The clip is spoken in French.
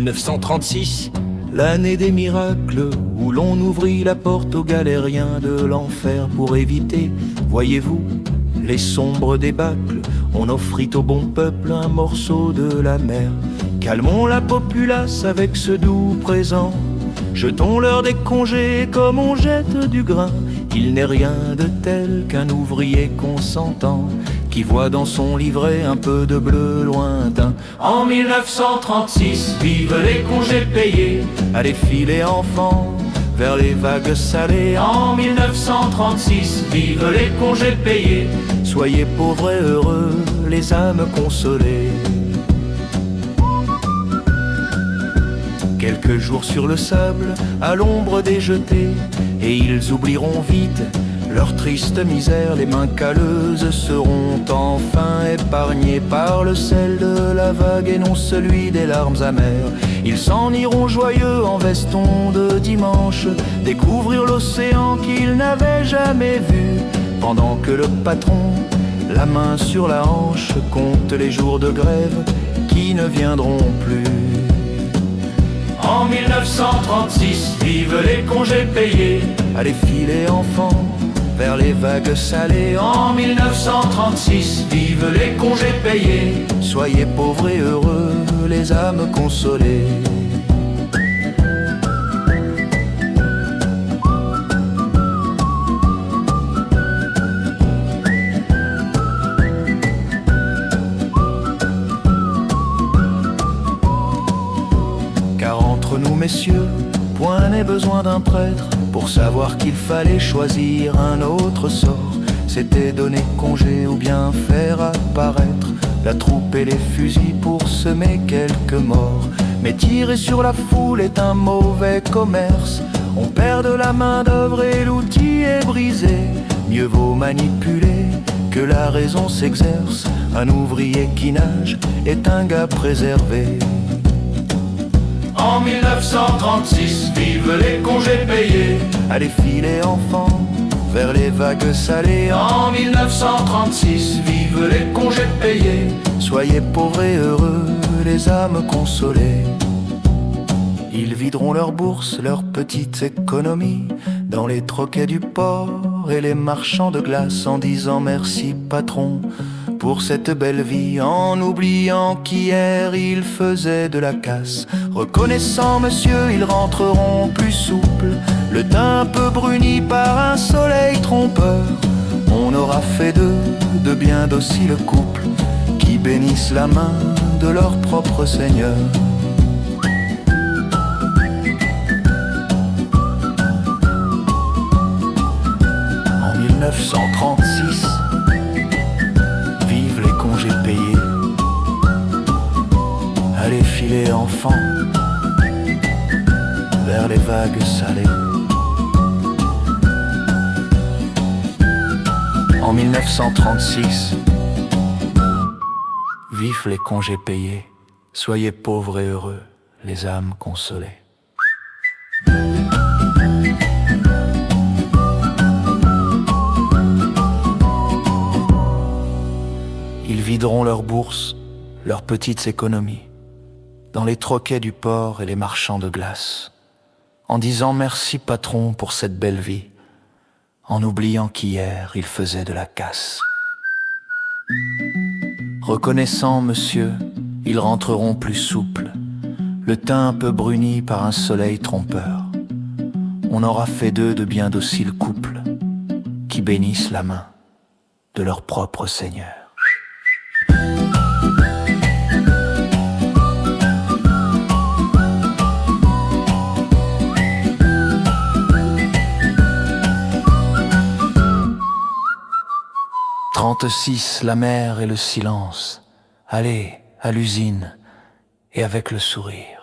1936. L'année des miracles, où l'on ouvrit la porte aux galériens de l'enfer pour éviter, voyez-vous, les sombres débâcles. On offrit au bon peuple un morceau de la mer. Calmons la populace avec ce doux présent. Jetons-leur des congés comme on jette du grain. Il n'est rien de tel qu'un ouvrier consentant qui voit dans son livret un peu de bleu lointain. En 1936, vive les congés payés. Allez filer enfants vers les vagues salées. En 1936, vive les congés payés. Soyez pauvres et heureux, les âmes consolées. Quelques jours sur le sable, à l'ombre des jetées, et ils oublieront vite leur triste misère. Les mains calleuses seront enfin épargnées par le sel de la vague et non celui des larmes amères. Ils s'en iront joyeux en veston de dimanche, découvrir l'océan qu'ils n'avaient jamais vu, pendant que le patron, la main sur la hanche, compte les jours de grève qui ne viendront plus. En 1936, vive les congés payés. Allez filer enfants vers les vagues salées. En 1936, vive les congés payés. Soyez pauvres et heureux, les âmes consolées. Entre nous, messieurs, point n'est besoin d'un prêtre pour savoir qu'il fallait choisir un autre sort. C'était donner congé ou bien faire apparaître la troupe et les fusils pour semer quelques morts. Mais tirer sur la foule est un mauvais commerce. On perd de la main d'œuvre et l'outil est brisé. Mieux vaut manipuler que la raison s'exerce. Un ouvrier qui nage est un gars préservé. En 1936, vive les congés payés. Allez filer enfants vers les vagues salées. En 1936, vive les congés payés. Soyez pauvres et heureux, les âmes consolées. Ils videront leurs bourses, leurs petites économies dans les troquets du port et les marchands de glace, en disant merci patron pour cette belle vie, en oubliant qu'hier ils faisaient de la casse. Reconnaissant monsieur, ils rentreront plus souples, le teint un peu bruni par un soleil trompeur. On aura fait d'eux de bien dociles couples qui bénissent la main de leur propre Seigneur. En 1936, vive les congés payés. Allez filer enfants vers les vagues salées. En 1936, vive les congés payés. Soyez pauvres et heureux, les âmes consolées. Ils videront leurs bourses, leurs petites économies dans les troquets du port et les marchands de glace, en disant merci patron pour cette belle vie, en oubliant qu'hier ils faisaient de la casse. Reconnaissant monsieur, ils rentreront plus souples, le teint un peu bruni par un soleil trompeur. On aura fait d'eux de bien dociles couples qui bénissent la main de leur propre Seigneur. « 36, la mer et le silence. Allez, à l'usine, et avec le sourire.